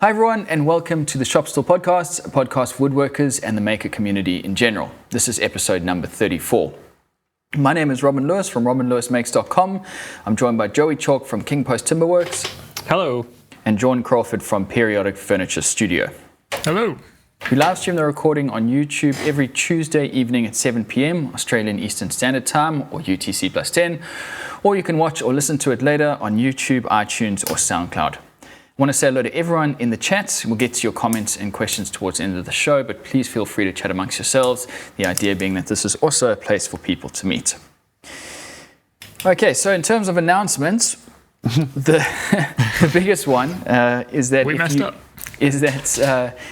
Hi everyone, and welcome to the Stool podcast, a podcast for woodworkers and the maker community in general. This is episode number 34. My name is Robin Lewis from robinlewismakes.com. I'm joined by Joey Chalk from King Post Timberworks. Hello. And John Crawford from Periodic Furniture Studio. Hello. We live stream the recording on YouTube every Tuesday evening at 7 p.m. Australian Eastern Standard Time or UTC plus 10, or you can watch or listen to it later on YouTube, iTunes or SoundCloud. I want to say hello to everyone in the chat. We'll get to your comments and questions towards the end of the show, but please feel free to chat amongst yourselves. The idea being that this is also a place for people to meet. Okay, so in terms of announcements, the biggest one is that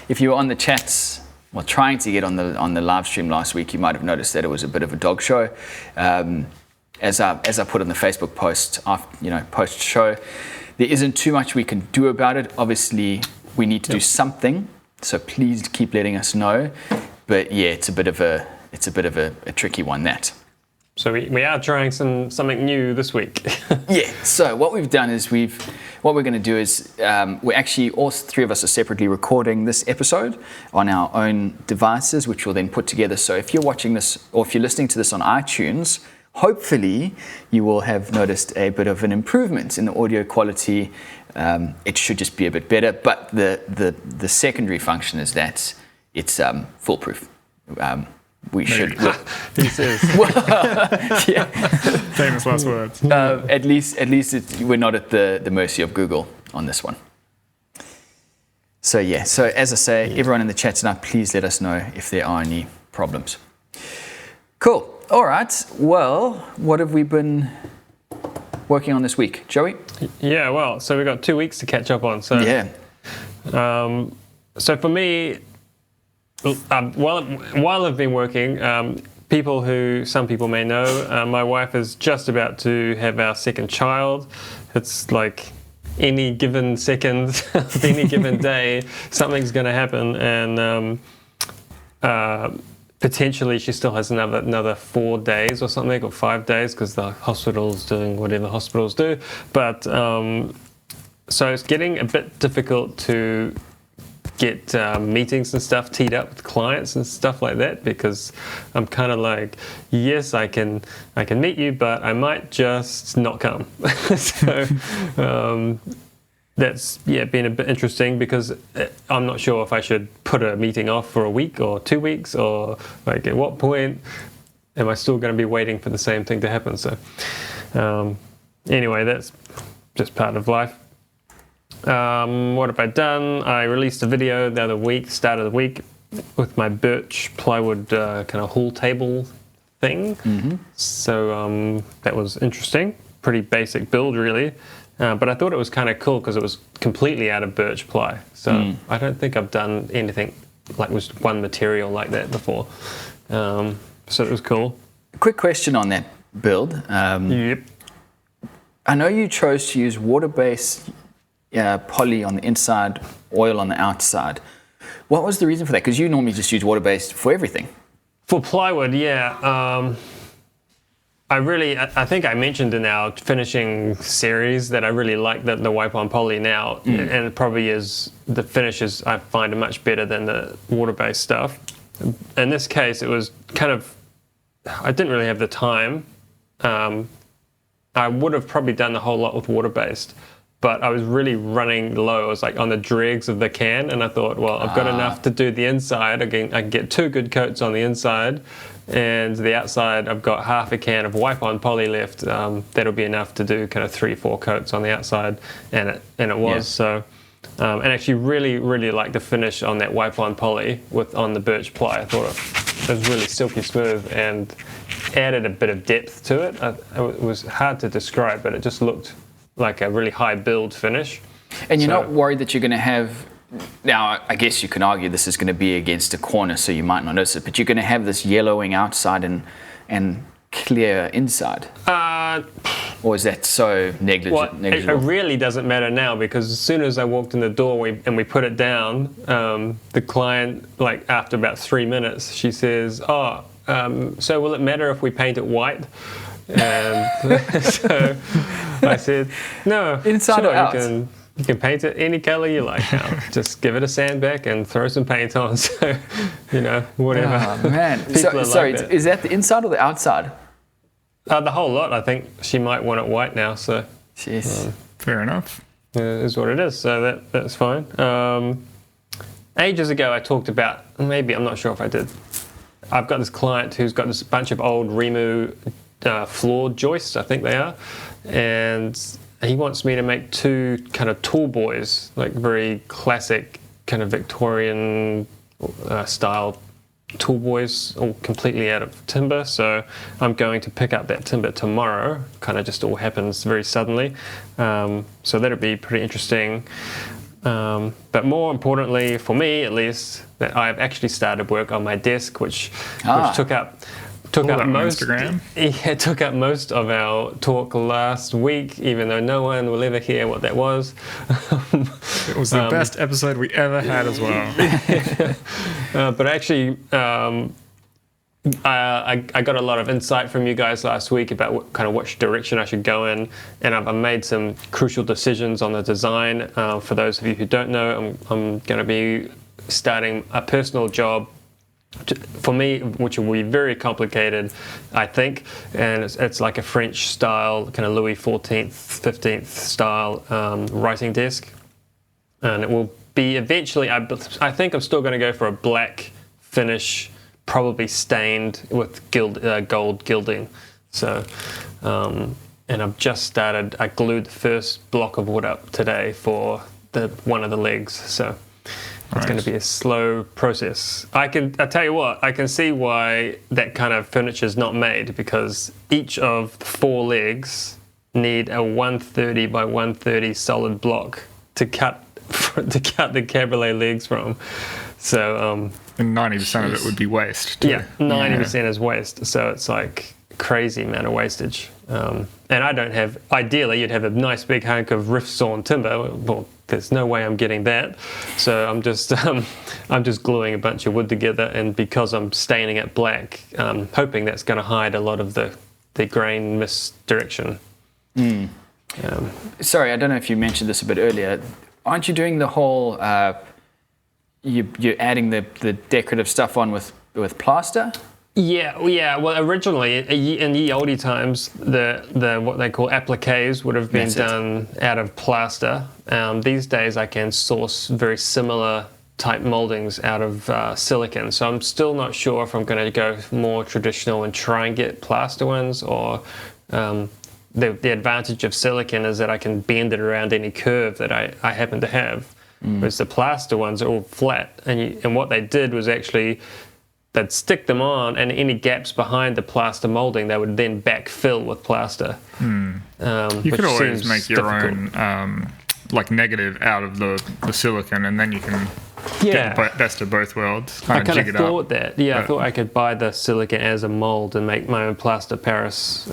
if you were on the chats, well, trying to get on the live stream last week, you might have noticed that it was a bit of a dog show. As I put on the Facebook post, post show. There isn't too much we can do about it. Obviously, we need to do something, so please keep letting us know. But yeah, it's a bit of a tricky one, that. So we are trying something new this week. Yeah. So what we've done is what we're going to do is we're actually, all three of us are separately recording this episode on our own devices, which we'll then put together. So if you're watching this or if you're listening to this on iTunes, hopefully you will have noticed a bit of an improvement in the audio quality. It should just be a bit better, but the secondary function is that it's foolproof. We should. He says. Yeah. Famous last words. At least we're not at the mercy of Google on this one. So yeah. So as I say, everyone in the chat tonight, please let us know if there are any problems. Cool. All right. Well, what have we been working on this week, Joey? Yeah. Well, so we've got 2 weeks to catch up on. So yeah. So for me, while I've been working, some people may know, my wife is just about to have our second child. It's like any given second, any given day, something's going to happen, and potentially she still has another 4 days or something, or 5 days, because the hospital's doing whatever hospitals do. But so it's getting a bit difficult to get meetings and stuff teed up with clients and stuff like that, because I'm kind of like, yes, I can meet you, but I might just not come. So that's been a bit interesting, because I'm not sure if I should put a meeting off for a week or 2 weeks, or like at what point am I still going to be waiting for the same thing to happen. So anyway, that's just part of life. What have I done? I released a video the other week, start of the week, with my birch plywood kind of hall table thing. Mm-hmm. So that was interesting. Pretty basic build, really. But I thought it was kind of cool because it was completely out of birch ply. So I don't think I've done anything like with one material like that before. So it was cool. Quick question on that build. Yep. I know you chose to use water-based poly on the inside, oil on the outside. What was the reason for that? Because you normally just use water-based for everything. For plywood, yeah. I think I mentioned in our finishing series that I really like the wipe-on poly now, and it probably is, the finishes I find are much better than the water-based stuff. In this case, it was kind of, I didn't really have the time. I would have probably done the whole lot with water-based, but I was really running low. I was like on the dregs of the can, and I thought, well, I've got enough to do the inside. I can get 2 good coats on the inside, and the outside I've got half a can of wipe-on poly left. That'll be enough to do kind of 3-4 coats on the outside, and it was. Yeah. So and actually really like the finish on that wipe-on poly on the birch ply. I thought it was really silky smooth and added a bit of depth to it. It was hard to describe, but it just looked like a really high build finish. And you're not worried that you're going to have, now I guess you can argue this is going to be against a corner, so you might not notice it, but you're going to have this yellowing outside and clear inside. Or is that so negligible? It really doesn't matter now, because as soon as I walked in the door and we put it down, the client, like after about 3 minutes, she says, so will it matter if we paint it white? And so I said, no. Inside or out? You can paint it any color you like now. Just give it a sand back and throw some paint on. So, whatever. Oh, man. People are Sorry, like that. is that the inside or the outside? The whole lot. I think she might want it white now. So, Jeez. Fair enough. is what it is. So that's fine. Ages ago, I talked about, maybe, I'm not sure if I did. I've got this client who's got this bunch of old Remu floor joists, I think they are, and he wants me to make 2 kind of tall boys, like very classic kind of Victorian style tall boys, all completely out of timber. So I'm going to pick up that timber tomorrow. Kind of just all happens very suddenly. So that'll be pretty interesting. But more importantly, for me at least, that I've actually started work on my desk, which took up most. Instagram. Yeah, took up most of our talk last week, even though no one will ever hear what that was. It was the best episode we ever had as well. But actually, I got a lot of insight from you guys last week about which direction I should go in, and I've made some crucial decisions on the design. For those of you who don't know, I'm going to be starting a personal job for me, which will be very complicated, I think, and it's like a French style, kind of Louis XIV, 15th style writing desk, and it will be eventually, I think I'm still going to go for a black finish, probably stained with gold gilding. So, and I've just started, I glued the first block of wood up today for one of the legs, so it's going to be a slow process. I tell you what, I can see why that kind of furniture is not made, because each of the 4 legs need a 130 by 130 solid block to cut the cabriolet legs from. So And 90% of it would be waste too. yeah, 90% is waste. So it's like crazy amount of wastage. And I don't have. Ideally, you'd have a nice big hunk of rift sawn timber. Well, there's no way I'm getting that. So I'm just gluing a bunch of wood together, and because I'm staining it black, hoping that's going to hide a lot of the grain misdirection. Sorry, I don't know if you mentioned this a bit earlier. Aren't you doing the whole? You're adding the decorative stuff on with plaster? Yeah. Well, originally in the oldie times, the what they call appliques would have been done out of plaster. These days, I can source very similar type moldings out of silicon. So I'm still not sure if I'm going to go more traditional and try and get plaster ones, or the advantage of silicon is that I can bend it around any curve that I happen to have. Whereas the plaster ones are all flat, and what they did was actually they'd stick them on, and any gaps behind the plaster molding they would then backfill with plaster. You could always make your own like negative out of the silicon, and then you can get the best of both worlds. I kind of thought that. Yeah, I thought I could buy the silicon as a mold and make my own plaster Paris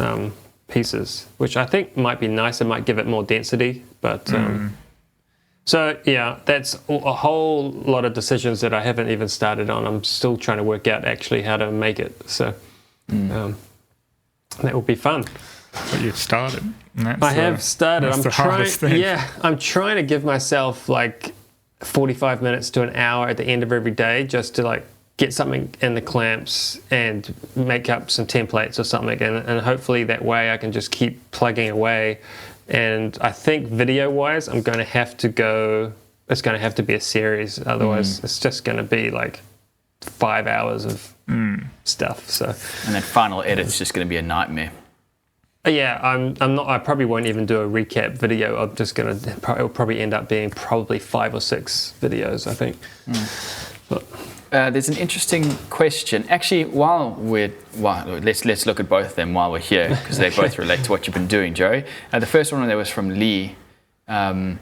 pieces, which I think might be nice. It might give it more density, but. So yeah, that's a whole lot of decisions that I haven't even started on. I'm still trying to work out actually how to make it. So that will be fun. But you've started. I have started. That's the hardest thing. Yeah, I'm trying to give myself like 45 minutes to an hour at the end of every day just to like get something in the clamps and make up some templates or something, and hopefully that way I can just keep plugging away. And I think video-wise, it's going to have to be a series. Otherwise, it's just going to be like 5 hours of stuff. So, and then final edit's just going to be a nightmare. Yeah, I probably won't even do a recap video. I'm just going to. It'll probably end up being probably 5 or 6 videos, I think. But, there's an interesting question. Actually, let's look at both of them while we're here, because they both relate to what you've been doing, Joey. The first one there was from Lee, in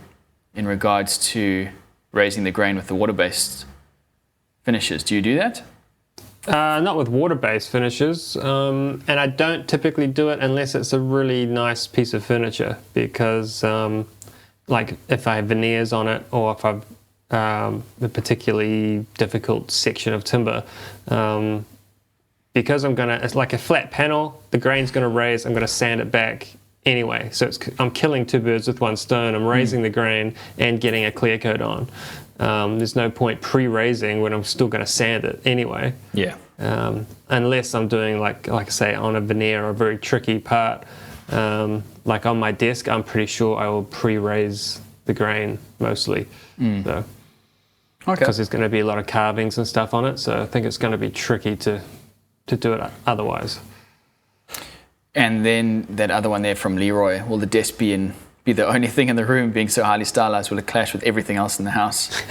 regards to raising the grain with the water-based finishes. Do you do that? Not with water-based finishes, and I don't typically do it unless it's a really nice piece of furniture, because like if I have veneers on it, or if I've a particularly difficult section of timber, because it's like a flat panel, the grain's going to raise, I'm going to sand it back, anyway. So I'm killing two birds with one stone. I'm raising the grain and getting a clear coat on. There's no point pre-raising when I'm still going to sand it anyway. Yeah. Unless I'm doing like I say, on a veneer or a very tricky part. Like on my desk, I'm pretty sure I will pre-raise the grain mostly. So, because there's going to be a lot of carvings and stuff on it, so I think it's going to be tricky to do it otherwise. And then that other one there from Leroy, will the desk be the only thing in the room being so highly stylized? Will it clash with everything else in the house?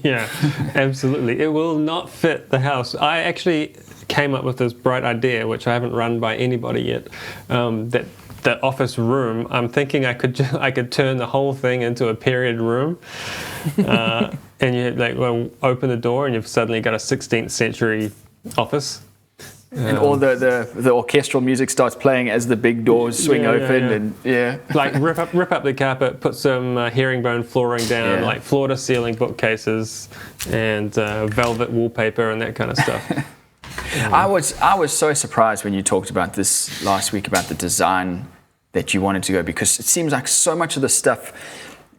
Yeah, absolutely. It will not fit the house. I actually came up with this bright idea, which I haven't run by anybody yet, that the office room, I'm thinking I could turn the whole thing into a period room, and you open the door and you've suddenly got a 16th century office. And all the orchestral music starts playing as the big doors swing open. And like rip up the carpet, put some herringbone flooring down, like floor to ceiling bookcases, and velvet wallpaper and that kind of stuff. I was so surprised when you talked about this last week about the design that you wanted to go, because it seems like so much of the stuff,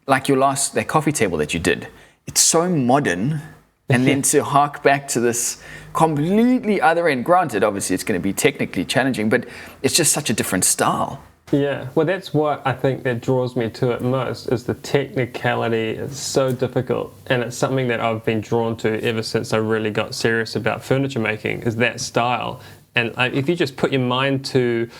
like that coffee table that you did, it's so modern, and then to hark back to this completely other end. Granted, obviously it's going to be technically challenging, but it's just such a different style. Yeah, well, that's what I think that draws me to it most, is the technicality. It's so difficult, and it's something that I've been drawn to ever since I really got serious about furniture making, is that style. And if you just put your mind to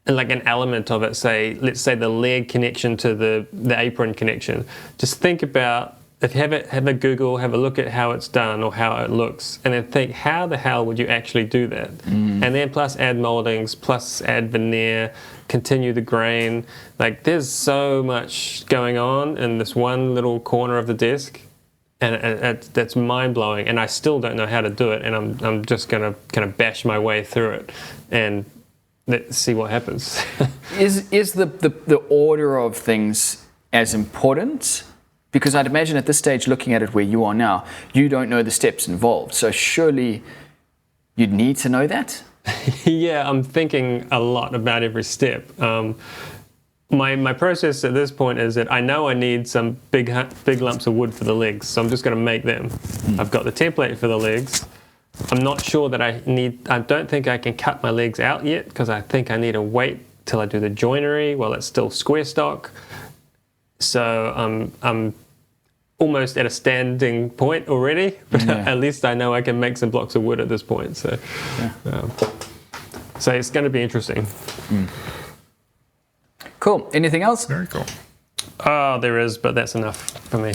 like an element of it, let's say the leg connection to the apron connection, just think about, if you have a Google, have a look at how it's done or how it looks, and then think, how the hell would you actually do that? And then plus add moldings, plus add veneer, continue the grain. Like, there's so much going on in this one little corner of the desk, and that's mind-blowing, and I still don't know how to do it, and I'm just going to kind of bash my way through it, and let's see what happens. Is the order of things as important? Because I'd imagine at this stage, looking at it where you are now, you don't know the steps involved. So surely you'd need to know that? Yeah, I'm thinking a lot about every step. My process at this point is that I know I need some big lumps of wood for the legs, so I'm just going to make them. I've got the template for the legs. I'm not sure that I don't think I can cut my legs out yet, because I think I need to wait till I do the joinery while it's still square stock. So I'm almost at a standing point already, but at least I know I can make some blocks of wood at this point. So, so it's going to be interesting. Cool. Anything else? Very cool. Oh, there is, but that's enough for me.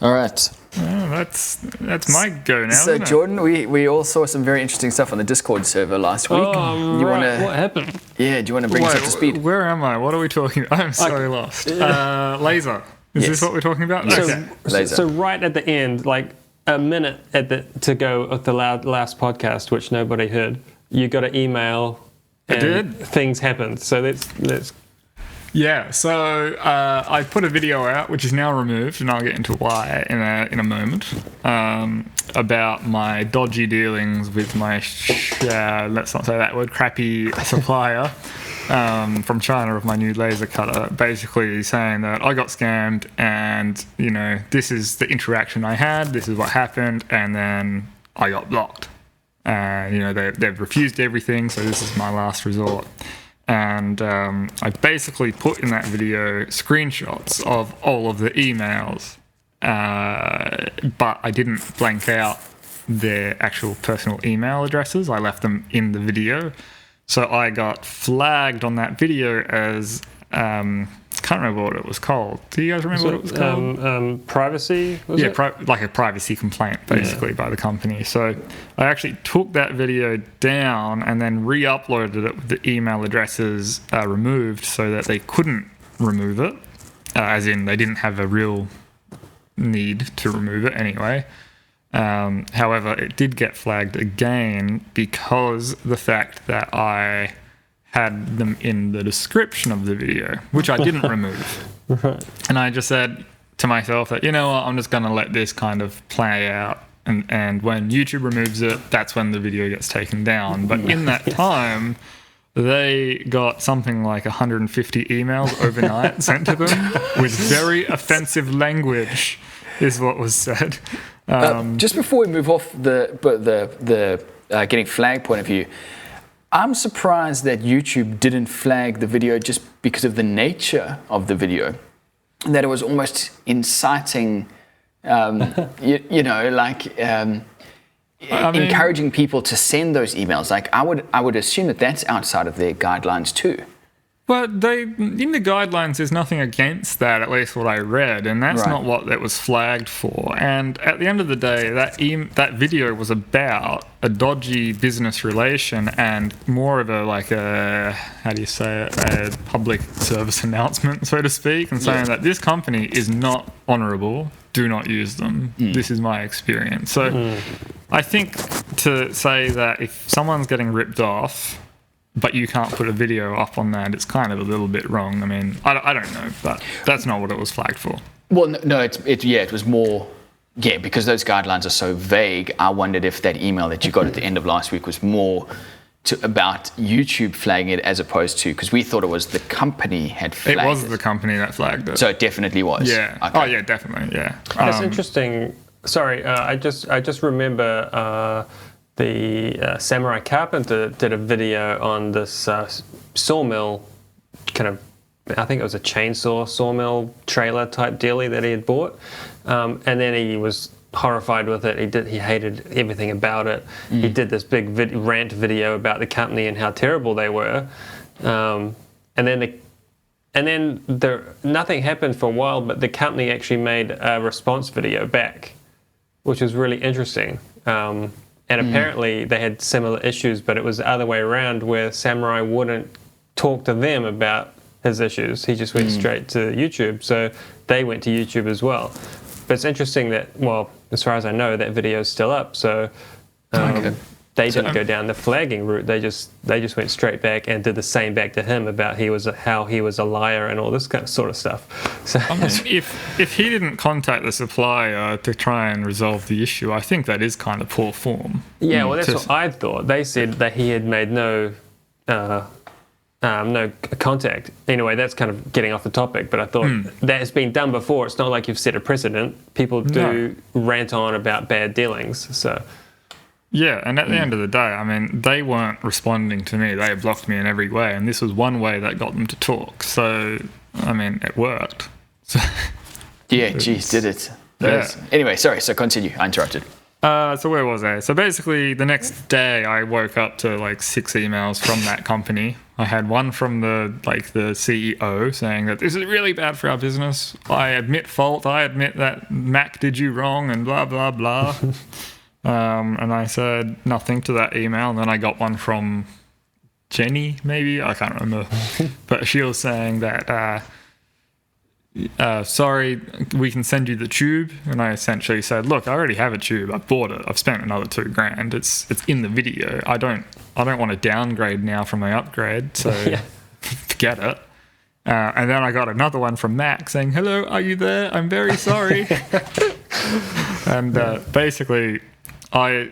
All right. Well, that's my go now. So, Jordan, we all saw some very interesting stuff on the Discord server last week. Oh, right. What happened? Yeah, do you want to bring us up to speed? Where am I? What are we talking about? I'm so lost. Laser. Is this what we're talking about? Yes. Okay. So right at the end, like a minute to go of the last podcast, which nobody heard, you got an email. And things happened. So let's. Yeah, so I put a video out, which is now removed, and I'll get into why in a moment, about my dodgy dealings with my, let's not say that word, crappy supplier from China of my new laser cutter, basically saying that I got scammed, and, you know, this is the interaction I had, this is what happened, and then I got blocked. You know, they've refused everything, so this is my last resort. And I basically put in that video screenshots of all of the emails, but I didn't blank out their actual personal email addresses. I left them in the video. So I got flagged on that video as, can't remember what it was called. Do you guys remember what it was called? Privacy, was it? Like a privacy complaint, basically, by the company. So I actually took that video down and then re-uploaded it with the email addresses removed so that they couldn't remove it, as in they didn't have a real need to remove it anyway. However, it did get flagged again because the fact that I had them in the description of the video, which I didn't remove. Right. And I just said to myself that, you know what, I'm just going to let this kind of play out. And when YouTube removes it, that's when the video gets taken down. But in that time, they got something like 150 emails overnight sent to them with very offensive language, is what was said. Just before we move off the getting flagged point of view, I'm surprised that YouTube didn't flag the video just because of the nature of the video, that it was almost inciting, encouraging people to send those emails. Like I would assume that that's outside of their guidelines too. But in the guidelines, there's nothing against that, at least what I read, and that's not what that was flagged for. And at the end of the day, that video was about a dodgy business relation and more of a public service announcement, so to speak, and saying that this company is not honourable. Do not use them. This is my experience. So I think to say that if someone's getting ripped off, but you can't put a video up on that, it's kind of a little bit wrong. I mean, I don't know, but that's not what it was flagged for. Well, no, it was more, because those guidelines are so vague. I wondered if that email that you got at the end of last week was more about YouTube flagging it as opposed to, because we thought it was the company had flagged it. It was the company that flagged it. So it definitely was. Yeah. Okay. Oh, yeah, definitely. Yeah. That's interesting. Sorry, I just remember. The Samurai Carpenter did a video on this sawmill, I think it was a chainsaw sawmill trailer type dealie that he had bought, and then he was horrified with it. He hated everything about it. He did this big rant video about the company and how terrible they were, and then nothing happened for a while, but the company actually made a response video back, which was really interesting. And apparently they had similar issues, but it was the other way around, where Samurai wouldn't talk to them about his issues. He just went straight to YouTube. So they went to YouTube as well. But it's interesting that, well, as far as I know, that video is still up. So they didn't go down the flagging route. They just went straight back and did the same back to him about how he was a liar and all this kind of sort of stuff. So I mean, if he didn't contact the supplier to try and resolve the issue, I think that is kind of poor form. Yeah, well, that's what I thought. They said that he had made no contact. Anyway, that's kind of getting off the topic, but I thought that has been done before. It's not like you've set a precedent. People do rant on about bad dealings, so... Yeah, and at the end of the day, I mean, they weren't responding to me. They blocked me in every way, and this was one way that got them to talk. So, I mean, it worked. So, yeah, geez, did it. Yeah. Anyway, sorry, so continue. I interrupted. So where was I? So basically, the next day, I woke up to like 6 emails from that company. I had one from the CEO saying that this is really bad for our business. I admit fault. I admit that Mac did you wrong and blah, blah, blah. And I said nothing to that email. And then I got one from Jenny, maybe? I can't remember. But she was saying that, sorry, we can send you the tube. And I essentially said, look, I already have a tube. I bought it. I've spent another $2,000. It's in the video. I don't want to downgrade now from my upgrade. So forget it. And then I got another one from Mac saying, hello, are you there? I'm very sorry. And basically... I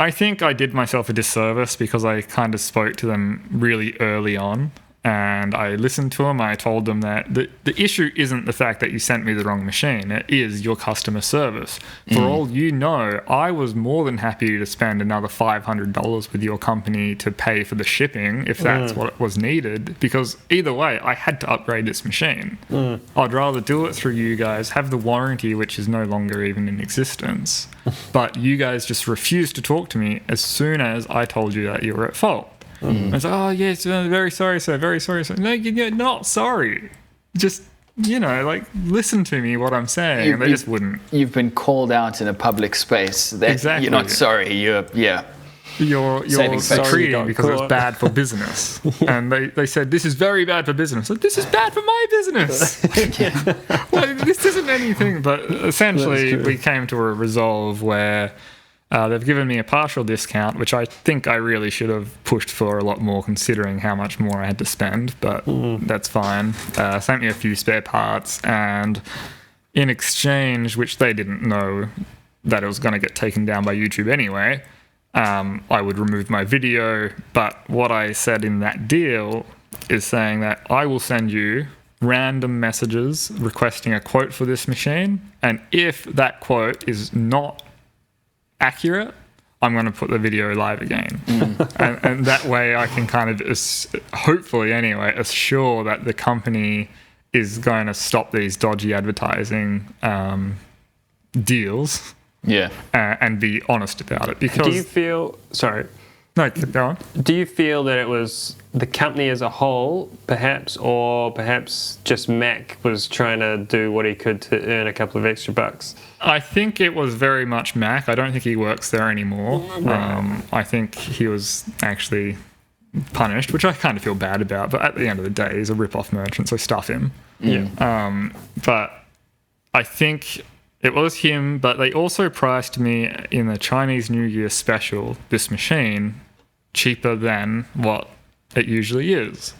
think I did myself a disservice because I kind of spoke to them really early on, and I listened to them. I told them that the issue isn't the fact that you sent me the wrong machine. It is your customer service. For all you know, I was more than happy to spend another $500 with your company to pay for the shipping if that's what was needed, because either way, I had to upgrade this machine. I'd rather do it through you guys, have the warranty, which is no longer even in existence. But you guys just refused to talk to me as soon as I told you that you were at fault. I was like, oh, yes, very sorry, sir, very sorry, sir. No, you're not sorry. Just, listen to me, what I'm saying. And they just wouldn't. You've been called out in a public space. Exactly. You're not sorry. You're succeeding because it's bad for business. And they said, this is very bad for business. Like, this is bad for my business. Well, this isn't anything. But essentially, we came to a resolve where they've given me a partial discount, which I think I really should have pushed for a lot more considering how much more I had to spend. But that's fine. Sent me a few spare parts. And in exchange, which they didn't know that it was going to get taken down by YouTube anyway, I would remove my video. But what I said in that deal is saying that I will send you random messages requesting a quote for this machine, and if that quote is not accurate, I'm going to put the video live again. And that way I can kind of, hopefully anyway, assure that the company is going to stop these dodgy advertising deals. Yeah. And be honest about it. Because Do you feel... Sorry. No, keep going. Do you feel that it was the company as a whole, perhaps, or perhaps just Mac was trying to do what he could to earn a couple of extra bucks? I think it was very much Mac. I don't think he works there anymore. I think he was actually punished, which I kind of feel bad about. But at the end of the day, he's a rip-off merchant, so stuff him. Yeah. But I think it was him, but they also priced me in the Chinese New Year special, this machine, cheaper than what it usually is.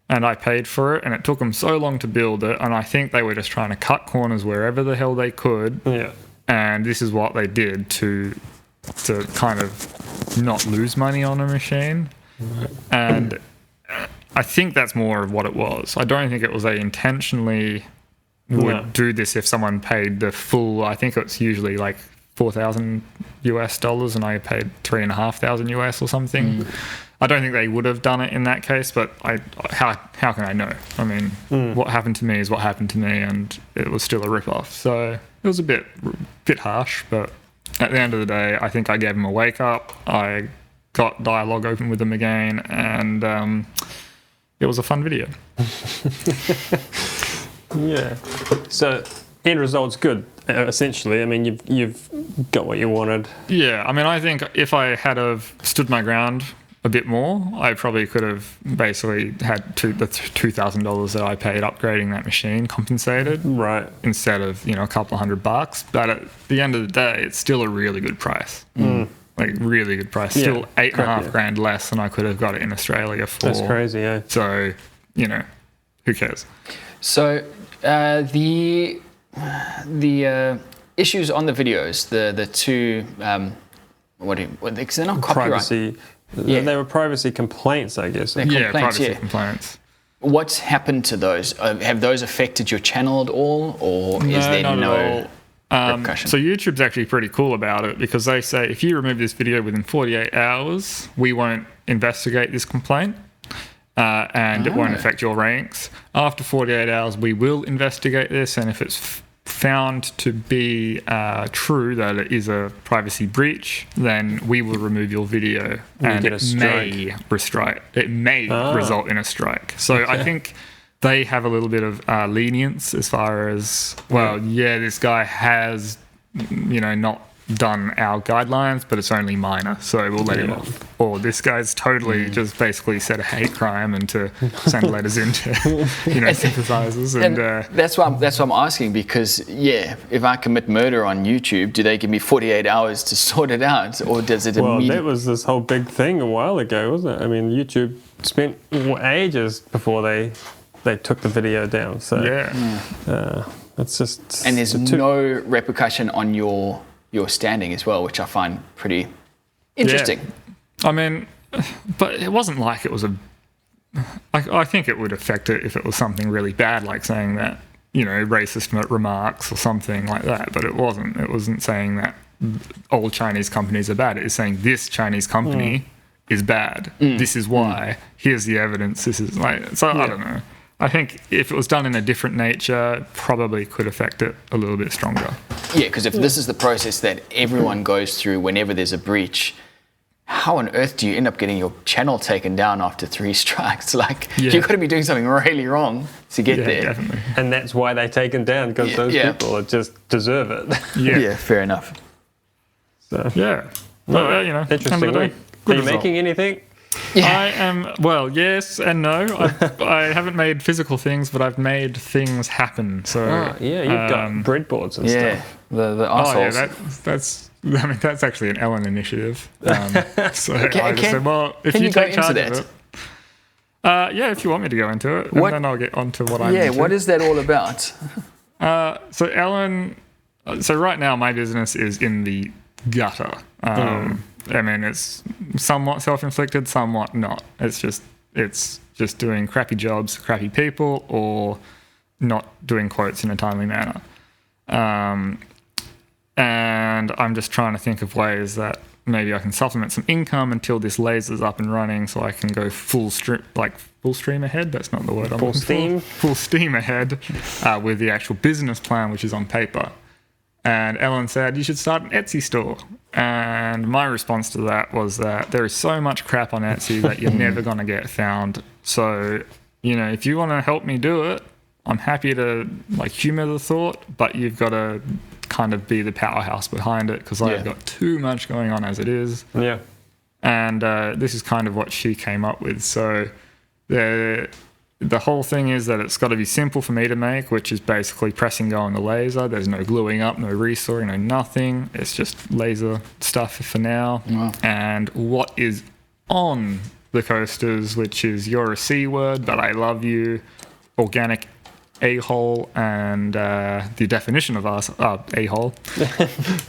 And I paid for it, and it took them so long to build it, and I think they were just trying to cut corners wherever the hell they could. Yeah. And this is what they did to kind of not lose money on a machine. And I think that's more of what it was. I don't think it was they intentionally would do this if someone paid the full. I think it's usually like $4,000 US, and I paid $3,500 US or something. I don't think they would have done it in that case, but how can I know? I mean, what happened to me is what happened to me, and it was still a rip-off. So it was a bit harsh, but at the end of the day, I think I gave them a wake-up. I got dialogue open with them again, and it was a fun video. Yeah. So end result's good, essentially. I mean, you've got what you wanted. Yeah, I mean, I think if I had have stood my ground a bit more, I probably could have basically had the $2,000 that I paid upgrading that machine compensated, Right. instead of a couple of $100. But at the end of the day, it's still a really good price. Like really good price. Still $8,500 less than I could have got it in Australia for. That's crazy, yeah. So who cares? So the issues on the videos, the two because they're not copyright. Privacy. Yeah. They were privacy complaints, I guess. They're complaints, privacy complaints. What's happened to those? Have those affected your channel at all, or is there not no at all. repercussion? So YouTube's actually pretty cool about it, because they say if you remove this video within 48 hours, we won't investigate this complaint, and it won't affect your ranks. After 48 hours, we will investigate this, and if it's found to be true that it is a privacy breach, then we will remove your video, and get a strike. It may result in a strike. So I think they have a little bit of lenience as far as, this guy has, not done our guidelines, but it's only minor, so we'll let him off. Or this guy's totally just basically said a hate crime and to send letters into, sympathizers. And that's what I'm asking, because if I commit murder on YouTube, do they give me 48 hours to sort it out, or does it immediately? Well, that was this whole big thing a while ago, wasn't it? I mean, YouTube spent ages before they took the video down. So it's just. And there's no repercussion on your standing as well, which I find pretty interesting. Yeah. I mean, but it wasn't like it was I think it would affect it if it was something really bad, like saying that, racist remarks or something like that, but it wasn't. It wasn't saying that all Chinese companies are bad. It is saying this Chinese company is bad. This is why. Here's the evidence. This is I don't know. I think if it was done in a different nature, probably could affect it a little bit stronger. Yeah, because if this is the process that everyone goes through whenever there's a breach, how on earth do you end up getting your channel taken down after 3 strikes? You've got to be doing something really wrong to get there. Definitely. And that's why they're taken down, because those people just deserve it. Yeah, fair enough. So, Well, interesting week. Are you making anything? Yeah. I am, yes and no. I haven't made physical things, but I've made things happen. So you've got breadboards and stuff. The assholes. that's actually an Ellen initiative. So I just said, if can you take go charge into of it. If you want me to go into it, and then I'll get onto what I'm into. What is that all about? So right now my business is in the gutter. I mean, it's somewhat self-inflicted, somewhat not. It's just doing crappy jobs for crappy people, or not doing quotes in a timely manner. And I'm just trying to think of ways that maybe I can supplement some income until this laser's up and running, so I can go full steam ahead. That's not the word I'm looking for. Full steam ahead with the actual business plan, which is on paper. And Ellen said, you should start an Etsy store. And my response to that was that there is so much crap on Etsy that you're never going to get found. So, if you want to help me do it, I'm happy to humor the thought, but you've got to kind of be the powerhouse behind it, because I've got too much going on as it is. Yeah. And this is kind of what she came up with. So the whole thing is that it's got to be simple for me to make, which is basically pressing go on the laser. There's no gluing up, no restoring, no nothing. It's just laser stuff for now. Wow. And what is on the coasters, which is "You're a C word, but I love you," organic a-hole, and the definition of a-hole.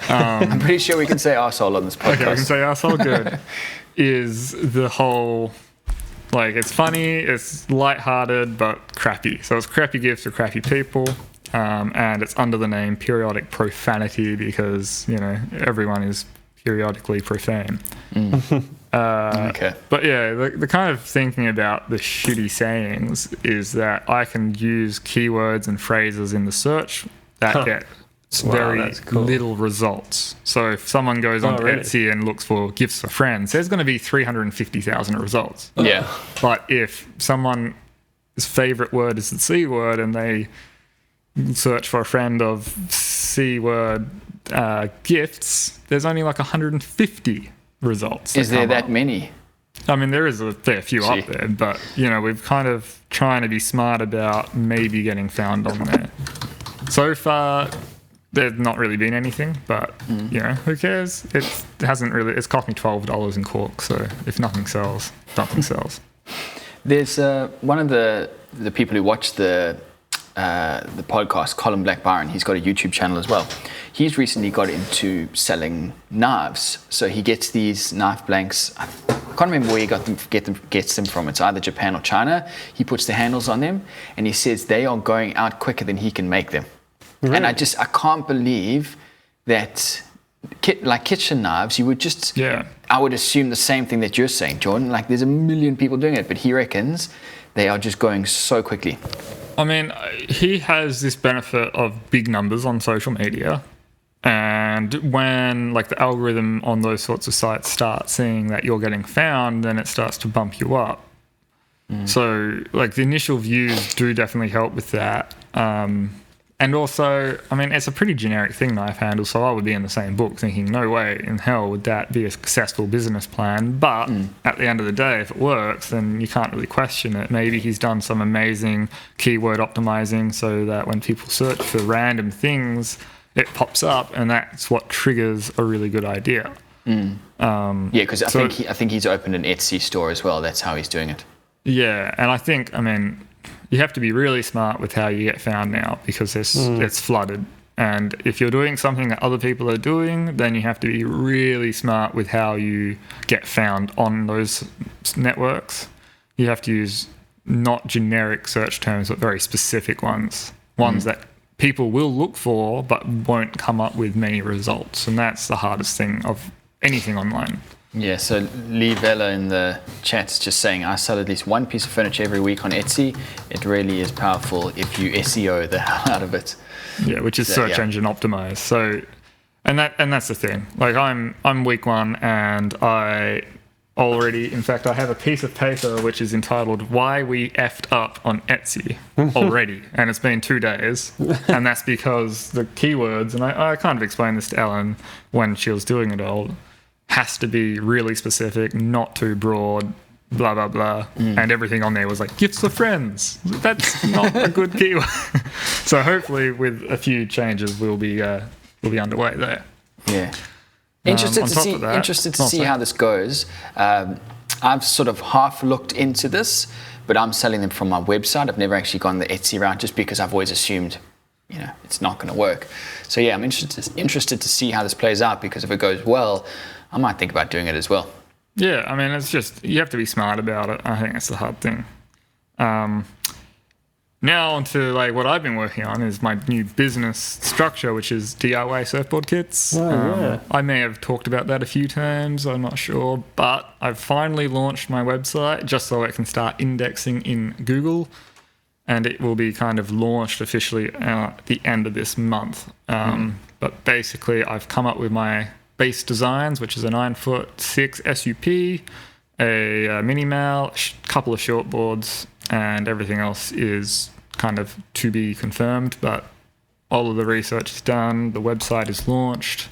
I'm pretty sure we can say arsehole on this podcast. Okay, we can say arsehole, good. Is the whole, it's funny, it's lighthearted, but crappy. So it's crappy gifts for crappy people, and it's under the name Periodic Profanity because, everyone is periodically profane. Okay. But yeah, the kind of thinking about the shitty sayings is that I can use keywords and phrases in the search that get very little results. So if someone goes on Etsy and looks for gifts for friends, there's going to be 350,000 results. Yeah. But if someone's favorite word is the C word and they search for a friend of C word gifts, there's only 150 results. Is there that many? I mean, there is a fair few up there, but we've kind of trying to be smart about maybe getting found on there. So far, there's not really been anything, but who cares? It hasn't really. It's cost me $12 in cork, so if nothing sells, nothing sells. There's one of the people who watch the podcast, Colin Black Byron. He's got a YouTube channel as well. He's recently got into selling knives. So he gets these knife blanks. I can't remember where he gets them from. It's either Japan or China. He puts the handles on them, and he says they are going out quicker than he can make them. Really? And I can't believe that. Kitchen knives, you would just. Yeah. I would assume the same thing that you're saying, Jordan. There's a million people doing it, but he reckons they are just going so quickly. I mean, he has this benefit of big numbers on social media. And when the algorithm on those sorts of sites starts seeing that you're getting found, then it starts to bump you up. So the initial views do definitely help with that. And also, I mean, it's a pretty generic thing, knife handle, so I would be in the same book thinking, no way in hell would that be a successful business plan. But at the end of the day, if it works, then you can't really question it. Maybe he's done some amazing keyword optimizing so that when people search for random things, it pops up, and that's what triggers a really good idea. Because I think he's opened an Etsy store as well. That's how he's doing it. Yeah, and I think, you have to be really smart with how you get found now, because it's flooded. And if you're doing something that other people are doing, then you have to be really smart with how you get found on those networks. You have to use not generic search terms, but very specific ones that people will look for but won't come up with many results. And that's the hardest thing of anything online. Yeah, so Lee Vella in the chat's just saying, I sell at least one piece of furniture every week on Etsy. It really is powerful if you SEO the hell out of it. Yeah, which is search engine optimized. So, and that's the thing. I'm week one, and I have a piece of paper which is entitled "Why We Effed Up on Etsy" already, and it's been 2 days, and that's because the keywords, and I kind of explained this to Ellen when she was doing it all, has to be really specific, not too broad, blah, blah, blah. And everything on there was gifts for friends. That's not a good keyword. So hopefully with a few changes, we'll be underway there. Yeah. Interested to see how this goes. I've sort of half looked into this, but I'm selling them from my website. I've never actually gone the Etsy route just because I've always assumed, it's not going to work. So yeah, I'm interested to see how this plays out, because if it goes well, I might think about doing it as well. Yeah, I mean, it's just, you have to be smart about it. I think that's the hard thing. Now onto like what I've been working on is my new business structure, which is DIY surfboard kits. I may have talked about that a few times, I'm not sure, but I've finally launched my website just so it can start indexing in Google, and it will be kind of launched officially at the end of this month. But basically I've come up with my base designs, which is a 9'6" SUP, a mini mal, a couple of shortboards, and everything else is kind of to be confirmed, but all of the research is done, the website is launched,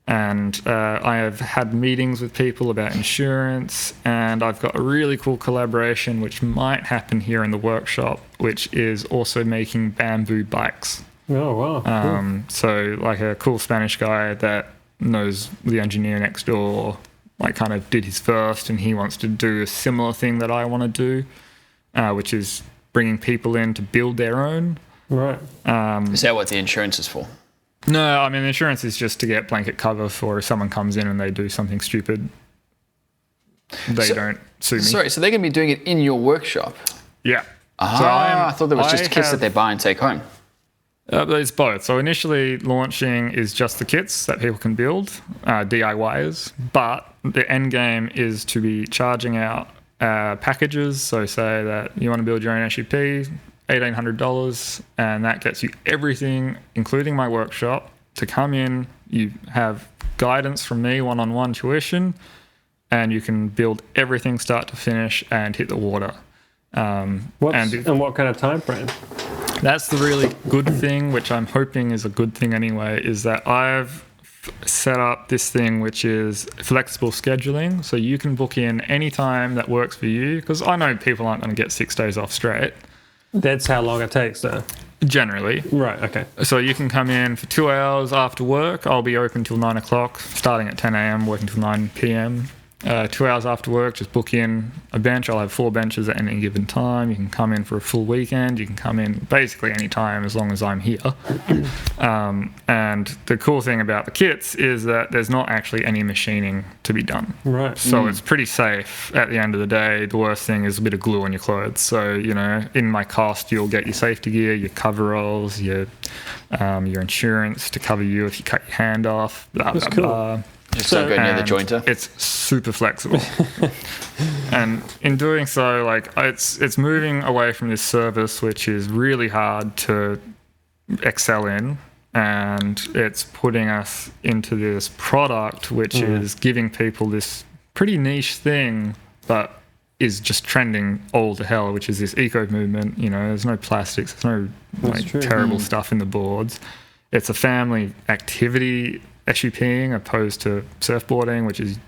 and I have had meetings with people about insurance, and I've got a really cool collaboration which might happen here in the workshop, which is also making bamboo bikes. Oh, wow. So like a cool Spanish guy that knows the engineer next door, like kind of did his first, and he wants to do a similar thing that I want to do, which is bringing people in to build their own. Right. Is that what the insurance is for? No, I mean, insurance is just to get blanket cover for if someone comes in and they do something stupid, they don't sue me. Sorry, so they're going to be doing it in your workshop? Yeah. I thought there was just kits that they buy and take home. It's both. So initially launching is just the kits that people can build, DIYers, but the end game is to be charging out packages. So say that you want to build your own SUP, $1,800, and that gets you everything, including my workshop, to come in. You have guidance from me, one-on-one tuition, and you can build everything start to finish and hit the water. And what kind of time frame? That's the really good thing, which I'm hoping is a good thing anyway, is that I've set up this thing which is flexible scheduling. So you can book in any time that works for you, because I know people aren't going to get 6 days off straight. That's how long it takes, though? Generally. Right, okay. So you can come in for 2 hours after work. I'll be open till 9 o'clock, starting at 10 a.m., working till 9 p.m. 2 hours after work, just book in a bench. I'll have 4 benches at any given time. You can come in for a full weekend. You can come in basically any time as long as I'm here. And the cool thing about the kits is that there's not actually any machining to be done. Right. So it's pretty safe. At the end of the day, the worst thing is a bit of glue on your clothes. So, you know, in my cost, you'll get your safety gear, your coveralls, your insurance to cover you if you cut your hand off, blah, That's blah, cool. blah. Just don't go near the jointer. It's super flexible. And in doing so, like it's moving away from this service which is really hard to excel in, and it's putting us into this product which is giving people this pretty niche thing but is just trending all to hell, which is this eco movement. You know, there's no plastics, there's no terrible stuff in the boards. It's a family activity, SUPing, opposed to surfboarding, which is,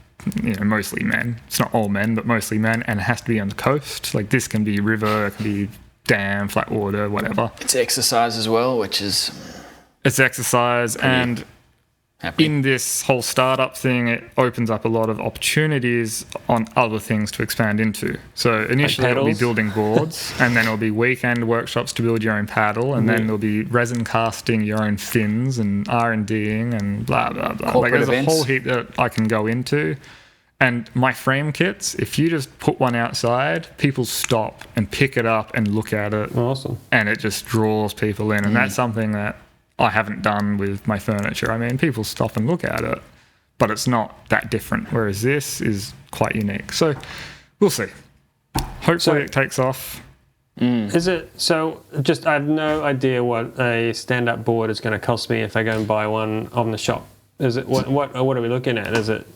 you know, mostly men. It's not all men, but mostly men, and it has to be on the coast. Like, this can be river, it can be dam, flat water, whatever. It's exercise as well, which is... It's exercise, and happy. In this whole startup thing, it opens up a lot of opportunities on other things to expand into. So initially it'll be building boards, and then it'll be weekend workshops to build your own paddle, and then there'll be resin casting your own fins and R&Ding and blah, blah, blah. Corporate like, there's events. a whole heap that I can go into. And my frame kits, if you just put one outside, people stop and pick it up and look at it. Awesome. And it just draws people in. And that's something that I haven't done with my furniture. I mean, people stop and look at it, but it's not that different, whereas this is quite unique. So we'll see. Hopefully it takes off. Is it, so just, I have no idea what a stand-up board is going to cost me if I go and buy one on the shop. Is it, what are we looking at? Is it?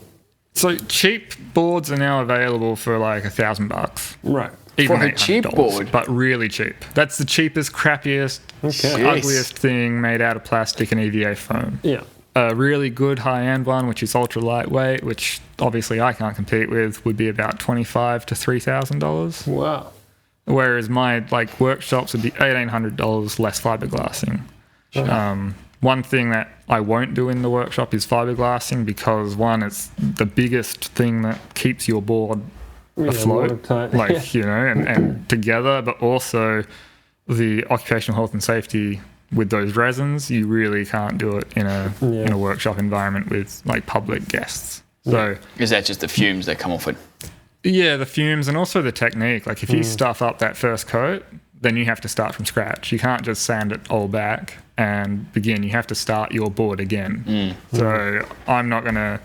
So cheap boards are now available for like $1,000. Right. Even For a cheap $800, board? but really cheap. That's the cheapest, crappiest, ugliest thing made out of plastic and EVA foam. Yeah. A really good high-end one, which is ultra lightweight, which obviously I can't compete with, would be about $2,500 to $3,000. Wow. Whereas my like workshops would be $1,800 less fiberglassing. One thing that I won't do in the workshop is fiberglassing, because one, it's the biggest thing that keeps your board afloat, watertight. you know, and together, but also the occupational health and safety with those resins, you really can't do it in a workshop environment with like public guests. So Is that just the fumes that come off it? yeah, the fumes and also the technique. Like if you stuff up that first coat, then you have to start from scratch. You can't just sand it all back and begin. You have to start your board again. So I'm not going to,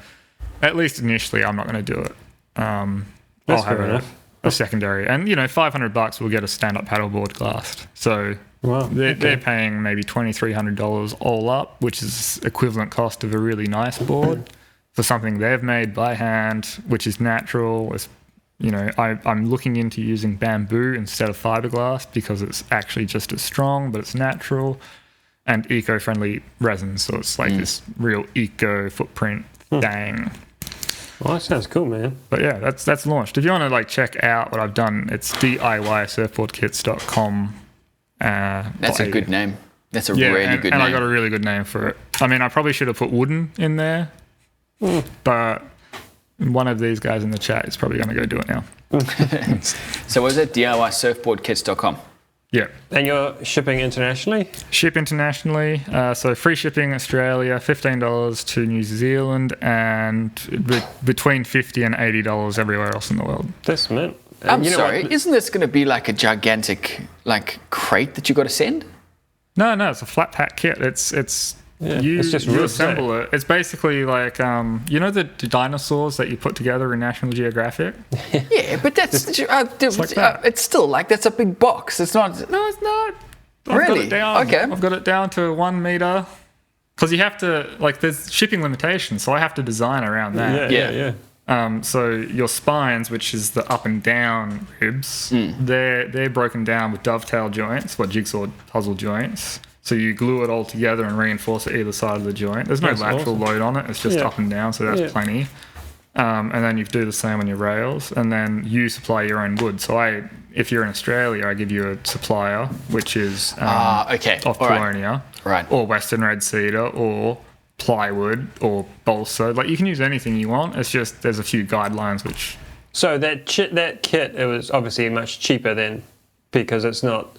at least initially, I'm not going to do it. I'll have a secondary. And, $500 will get a stand-up paddleboard glassed. So they're paying maybe $2,300 all up, which is equivalent cost of a really nice board for something they've made by hand, which is natural. It's, I'm looking into using bamboo instead of fiberglass because it's actually just as strong, but it's natural and eco-friendly resin. So it's like this real eco footprint thing. Well, that sounds cool, man. But yeah, that's launched. If you want to check out what I've done, it's DIYsurfboardkits.com. That's a good name. That's a really good name. And I got a really good name for it. I mean, I probably should have put wooden in there, but one of these guys in the chat is probably going to go do it now. So was it DIYsurfboardkits.com? Yeah. And you're shipping internationally? Ship internationally. So free shipping Australia, $15 to New Zealand, and between $50 and $80 everywhere else in the world. That's mint. I'm sorry, isn't this going to be like a gigantic crate that you got to send? No, it's a flat pack kit. It's just you assemble it. It's basically like the dinosaurs that you put together in National Geographic. Yeah, but that's it's still that's a big box. It's not. No, it's not. Really? Okay. I've got it down to 1 meter because you have to there's shipping limitations, so I have to design around that. Yeah. So your spines, which is the up and down ribs, they're broken down with dovetail joints, jigsaw puzzle joints. So you glue it all together and reinforce it either side of the joint. There's no lateral load on it. It's just up and down, so that's plenty. And then you do the same on your rails, and then you supply your own wood. So if you're in Australia, I give you a supplier, which is off Polonia, or Western Red Cedar, or plywood, or balsa. You can use anything you want. It's just there's a few guidelines which. So that kit, it was obviously much cheaper then, because it's not.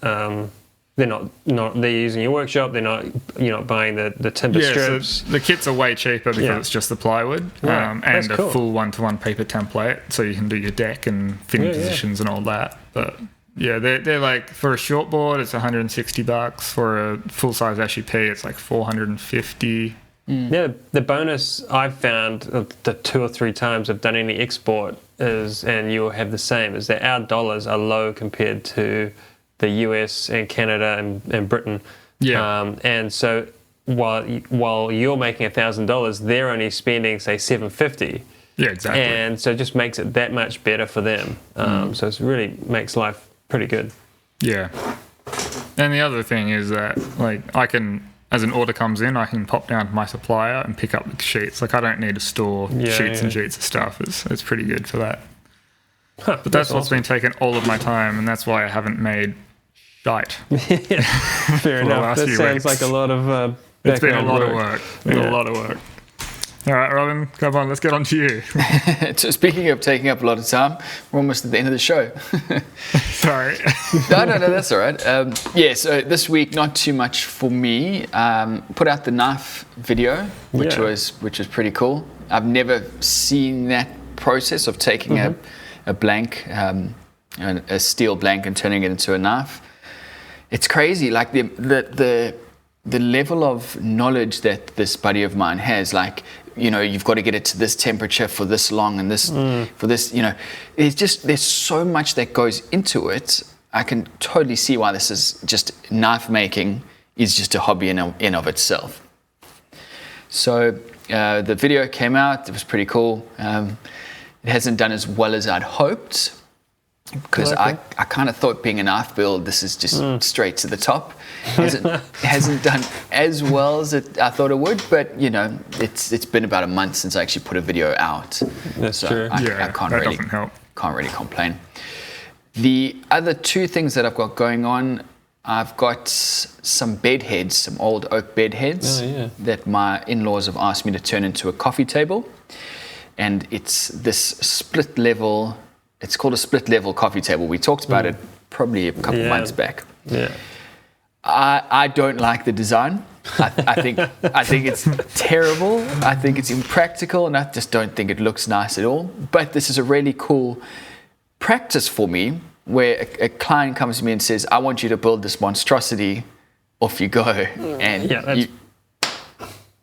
They're using your workshop. You're not buying the timber strips. So the kits are way cheaper because it's just the plywood and a full 1-to-1 paper template, so you can do your deck and fin positions and all that. But yeah, they're for a short board it's $160. For a full size SUP it's $450. Yeah, the bonus I've found the 2 or 3 times I've done any export is, and you'll have the same, is that our dollars are low compared to the US and Canada and Britain. Yeah. And so while you're making $1,000, they're only spending say $750. Yeah, exactly. And so it just makes it that much better for them. So it really makes life pretty good. Yeah. And the other thing is that I can, as an order comes in, I can pop down to my supplier and pick up the sheets. I don't need to store sheets and sheets of stuff. It's pretty good for that. But that's what's been taking all of my time, and that's why I haven't made shite. Fair enough. That sounds like a lot of it's been a lot of work. A lot of work. All right, Robin, come on, let's get on to you. So speaking of taking up a lot of time, we're almost at the end of the show. Sorry. No, that's all right. So this week, not too much for me. Put out the knife video, which was pretty cool. I've never seen that process of taking a blank, a steel blank, and turning it into a knife. It's crazy, the level of knowledge that this buddy of mine has. You've got to get it to this temperature for this long and this for this. There's so much that goes into it. I can totally see why this is just knife making is just a hobby in of itself. So the video came out. It was pretty cool. It hasn't done as well as I'd hoped, because I kind of thought, being a knife build, this is just straight to the top. Hasn't done as well as I thought it would, but it's been about a month since I actually put a video out. That's true. I can't really complain. The other 2 things that I've got going on, I've got some bed heads, some old oak bed heads that my in-laws have asked me to turn into a coffee table. And it's this split level, it's called a split level coffee table. We talked about it probably a couple months back. Yeah. I don't like the design. I think it's terrible. I think it's impractical, and I just don't think it looks nice at all. But this is a really cool practice for me, where a client comes to me and says, "I want you to build this monstrosity." Off you go, and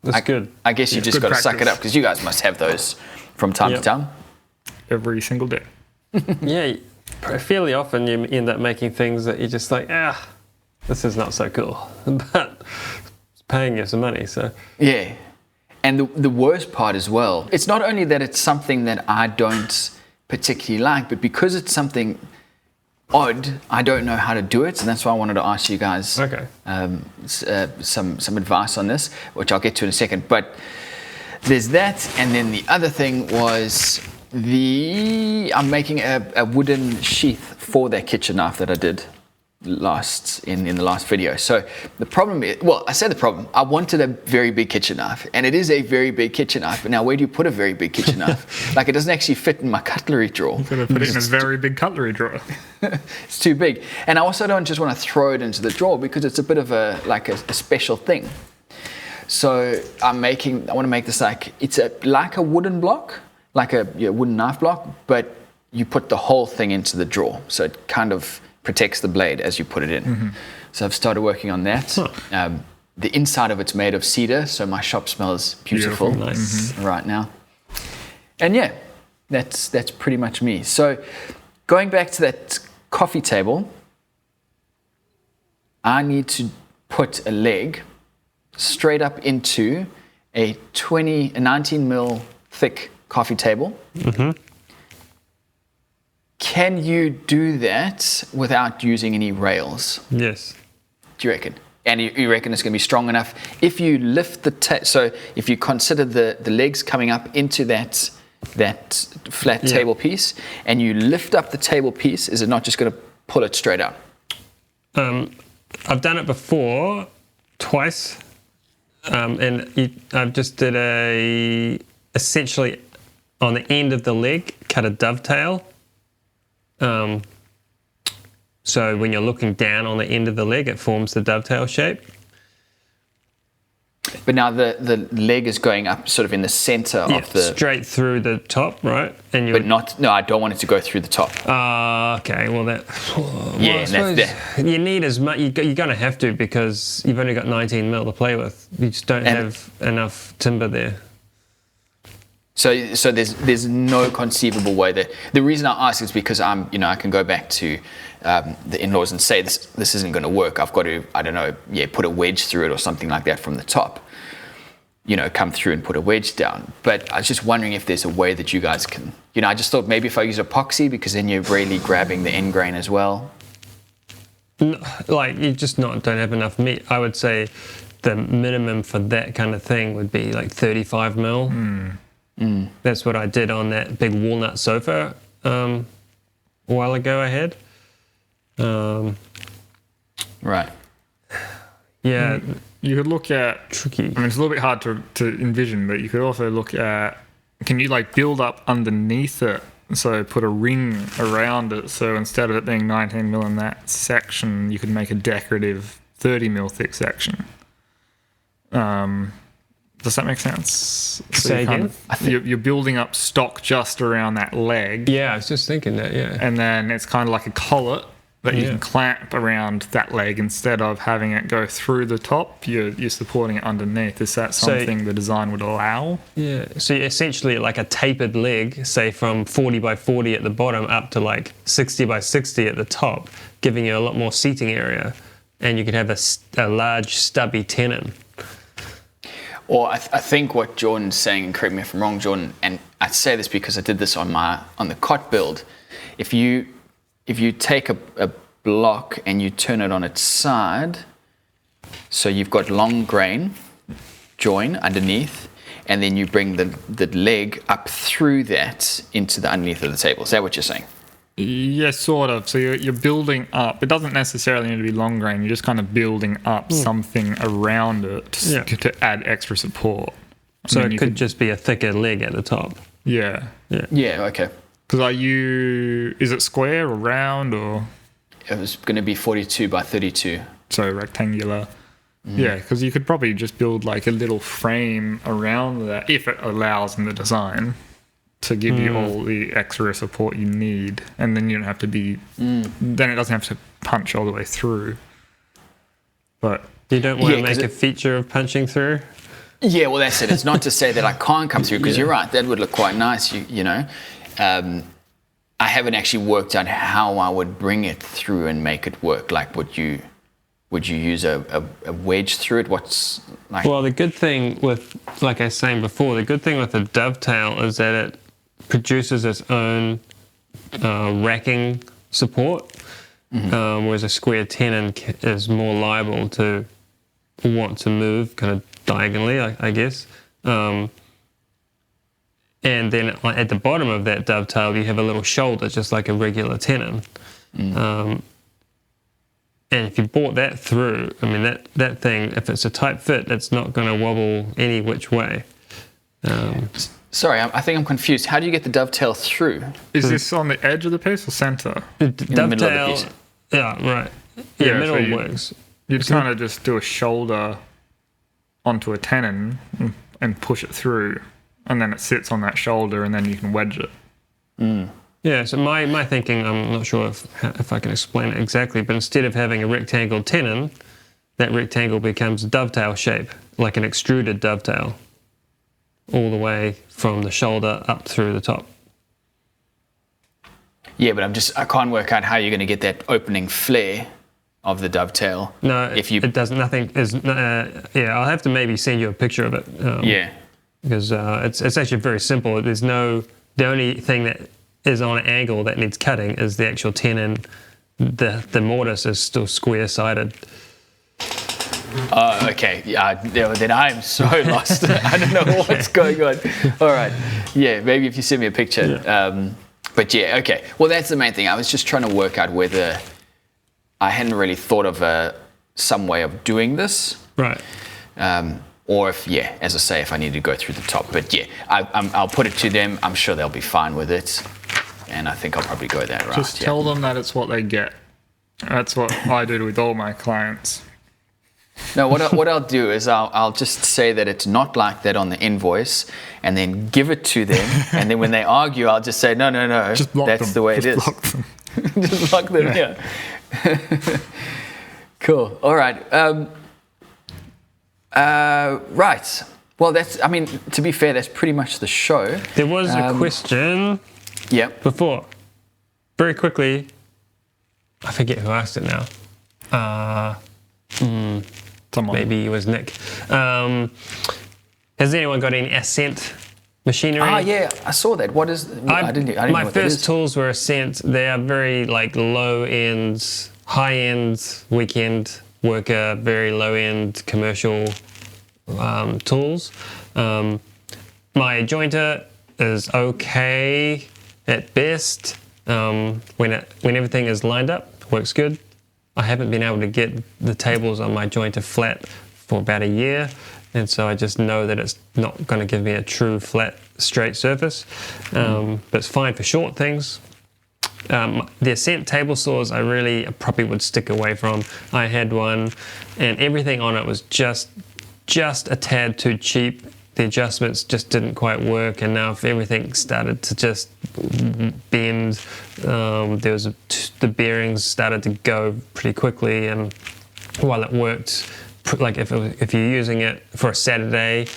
that's good. I guess you just got to suck it up, because you guys must have those from time to time. Every single day. Yeah, fairly often you end up making things that you're just like, this is not so cool, but it's paying you some money, so. Yeah, and the worst part as well, it's not only that it's something that I don't particularly like, but because it's something odd, I don't know how to do it, and that's why I wanted to ask you guys some advice on this, which I'll get to in a second. But there's that, and then the other thing was I'm making a wooden sheath for that kitchen knife that I did in the last video. So the problem is, I said the problem, I wanted a very big kitchen knife, and it is a very big kitchen knife, but now where do you put a very big kitchen knife? Like, it doesn't actually fit in my cutlery drawer. You're going to put it in a very big cutlery drawer. It's too big. And I also don't just want to throw it into the drawer, because it's a bit of a special thing. So I want to make this like a wooden block, like a wooden knife block, but you put the whole thing into the drawer, so it kind of protects the blade as you put it in. Mm-hmm. So I've started working on that. The inside of it's made of cedar, so my shop smells beautiful. Nice. Right now. And yeah, that's pretty much me. So going back to that coffee table, I need to put a leg straight up into a 19 mil thick coffee table. Mm-hmm. Can you do that without using any rails? Yes. Do you reckon? And you reckon it's going to be strong enough? If you lift so if you consider the legs coming up into that flat table piece, and you lift up the table piece, is it not just going to pull it straight out? I've done it before, twice, and I've just did essentially on the end of the leg, cut a dovetail. So when you're looking down on the end of the leg, it forms the dovetail shape. But now the leg is going up sort of in the center of the... straight through the top, right? And but not... No, I don't want it to go through the top. Okay, well that... Yeah, and that's... You need as much... You're going to have to, because you've only got 19 mil to play with. You just don't have enough timber there. So there's no conceivable way that... The reason I ask is because I can go back to the in-laws and say this isn't going to work. I've got to, I don't know, put a wedge through it or something like that from the top. Come through and put a wedge down. But I was just wondering if there's a way that you guys can... I just thought maybe if I use epoxy, because then you're really grabbing the end grain as well. Like, you just don't have enough meat. I would say the minimum for that kind of thing would be like 35 mil. That's what I did on that big walnut sofa a while ago I had. Right. Yeah. You could look at... Tricky. I mean, it's a little bit hard to envision, but you could also look at... Can you build up underneath it? So put a ring around it. So instead of it being 19 mil in that section, you could make a decorative 30 mil thick section. Does that make sense? So Say again? You're building up stock just around that leg. Yeah, I was just thinking that, yeah. And then it's kind of like a collet that you can clamp around that leg instead of having it go through the top. You're supporting it underneath. Is that something the design would allow? Yeah. So essentially like a tapered leg, say from 40 by 40 at the bottom up to like 60 by 60 at the top, giving you a lot more seating area. And you could have a large stubby tenon. Or I think what Jordan's saying, and correct me if I'm wrong, Jordan, and I say this because I did this on the cot build. If you take a block and you turn it on its side, so you've got long grain join underneath, and then you bring the leg up through that into the underneath of the table. Is that what you're saying? Yeah, sort of. So you're building up. It doesn't necessarily need to be long grain. You're just kind of building up something around it to add extra support. So it could just be a thicker leg at the top. Yeah. Yeah, okay. Because is it square or round or? It was going to be 42 by 32. So rectangular. Yeah, because you could probably just build like a little frame around that if it allows in the design to give you all the extra support you need, and then you don't have to be. Then it doesn't have to punch all the way through. But You don't want to make a feature of punching through? Yeah, well, that's it. It's not to say that I can't come through, because you're right. That would look quite nice, you know. I haven't actually worked out how I would bring it through and make it work. Like, would you use a wedge through it? What's like? Well, the good thing with, like I was saying before, the good thing with a dovetail is that it produces its own racking support, whereas a square tenon is more liable to want to move kind of diagonally, I guess. And then at the bottom of that dovetail, you have a little shoulder, just like a regular tenon. And if you brought that through, I mean, that thing, if it's a tight fit, it's not going to wobble any which way. Sorry, I think I'm confused. How do you get the dovetail through? is this on the edge of the piece or center? The the middle of the piece. Yeah, right. Yeah, Yeah, so middle you- works. You'd kind of just do a shoulder onto a tenon and push it through, and then it sits on that shoulder, and then you can wedge it. Yeah, so my thinking, I'm not sure if I can explain it exactly, but instead of having a rectangle tenon, that rectangle becomes a dovetail shape, like an extruded dovetail, all the way from the shoulder up through the top. Yeah, but I can't work out how you're going to get that opening flare of the dovetail. No, it does nothing. I'll have to maybe send you a picture of it. Because it's actually very simple. The only thing that is on an angle that needs cutting is the actual tenon. The mortise is still square-sided. Oh, okay. Yeah, then I'm so lost. I don't know what's going on. All right. Yeah, maybe if you send me a picture. Yeah. But yeah, okay. Well, that's the main thing. I was just trying to work out whether I hadn't really thought of some way of doing this. Right. Or if, as I say, if I need to go through the top. But yeah, I'll put it to them. I'm sure they'll be fine with it. And I think I'll probably go that route. Just tell them that it's what they get. That's what I do with all my clients. No, what I'll do is I'll just say that it's not like that on the invoice, and then give it to them. And then when they argue, I'll just say, no, Just block that's them. the way Just it is. block them. Just block them, yeah. Cool. All right. Right. Well, to be fair, that's pretty much the show. There was a question Yep. before. Very quickly, I forget who asked it now. Someone. Maybe it was Nick. Has anyone got any Ascent machinery? Ah, yeah, I saw that. What is? I didn't know my what that first is. tools were Ascent. They are very low end, high end weekend worker, very low end commercial tools. My jointer is okay at best. When everything is lined up, works good. I haven't been able to get the tables on my jointer flat for about a year, and so I just know that it's not going to give me a true flat, straight surface. But it's fine for short things. The Ascent table saws I probably would stick away from. I had one, and everything on it was just a tad too cheap. The adjustments just didn't quite work, and now if everything started to just bend, the bearings started to go pretty quickly, and while it worked, like if you're using it for a Saturday,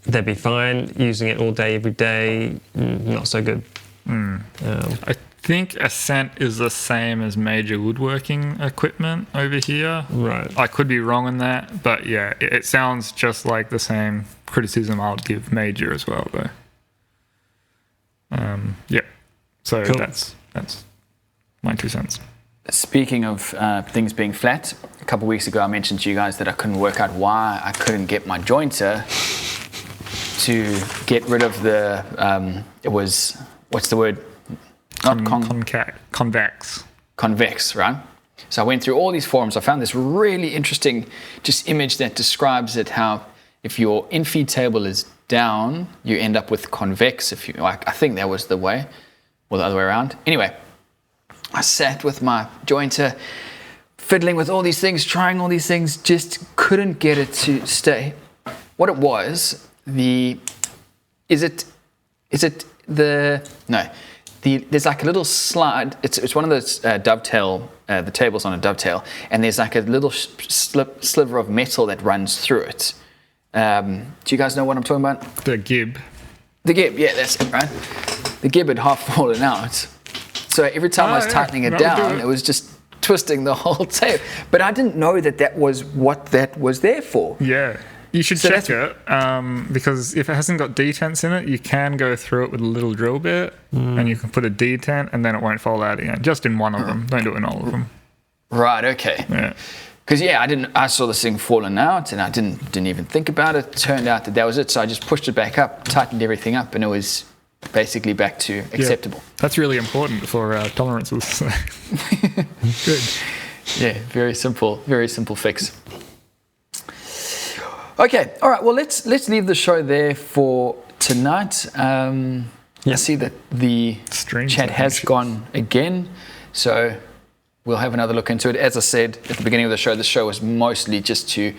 that'd be fine. Using it all day, every day, not so good. I think Ascent is the same as major woodworking equipment over here. Right. I could be wrong on that, but yeah, it sounds just like the same criticism I would give major as well, though. Yeah. So Cool. that's my 2 cents. Speaking of things being flat, a couple of weeks ago I mentioned to you guys that I couldn't work out why I couldn't get my jointer to get rid of the. What's the word? Not Convex. Convex, right? So I went through all these forums. I found this really interesting just image that describes it, how if your infeed table is down, you end up with convex. I think that was the way, or the other way around. Anyway, I sat with my jointer fiddling with all these things, trying all these things, just couldn't get it to stay. What it was, there's like a little slide. It's one of those dovetail, the table's on a dovetail, and there's like a little sliver of metal that runs through it. Do you guys know what I'm talking about? The gib. The gib, yeah, that's it, right? The gib had half fallen out. So every time I was tightening it down, it was just twisting the whole tape. But I didn't know that was what that was there for. Yeah. You should check it, because if it hasn't got detents in it, you can go through it with a little drill bit, and you can put a detent, and then it won't fall out again. Just in one of them. Don't do it in all of them. Right. Okay. Yeah. Because I saw this thing falling out, and I didn't even think about it. Turned out that was it. So I just pushed it back up, tightened everything up, and it was basically back to acceptable. Yeah. That's really important for tolerances. So. Good. Yeah. Very simple fix. Okay, all right. Well, let's leave the show there for tonight. I see that the chat has gone again, so we'll have another look into it. As I said at the beginning of the show was mostly just to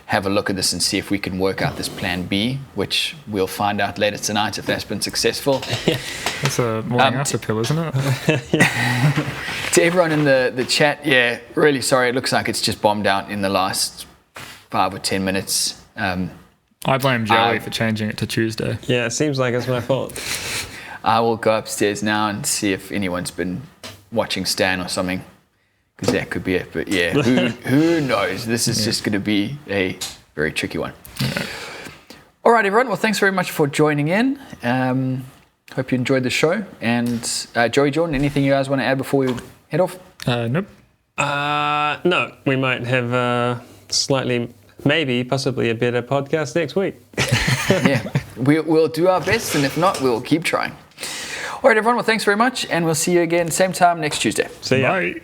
have a look at this and see if we can work out this plan B, which we'll find out later tonight if that's been successful. That's a morning after pill, isn't it? To everyone in the chat, yeah, really sorry. It looks like it's just bombed out in the last 5 or 10 minutes. I blame Joey for changing it to Tuesday. Yeah, it seems like it's my fault. I will go upstairs now and see if anyone's been watching Stan or something, because that could be it. But yeah, who knows? This is just going to be a very tricky one. Yeah. All right, everyone. Well, thanks very much for joining in. Hope you enjoyed the show. And Joey, Jordan, anything you guys want to add before we head off? Nope. No, we might have maybe possibly a better podcast next week. Yeah, we'll do our best, and if not, we'll keep trying. All right, everyone. Well, thanks very much, and we'll see you again same time next Tuesday. See ya. Bye.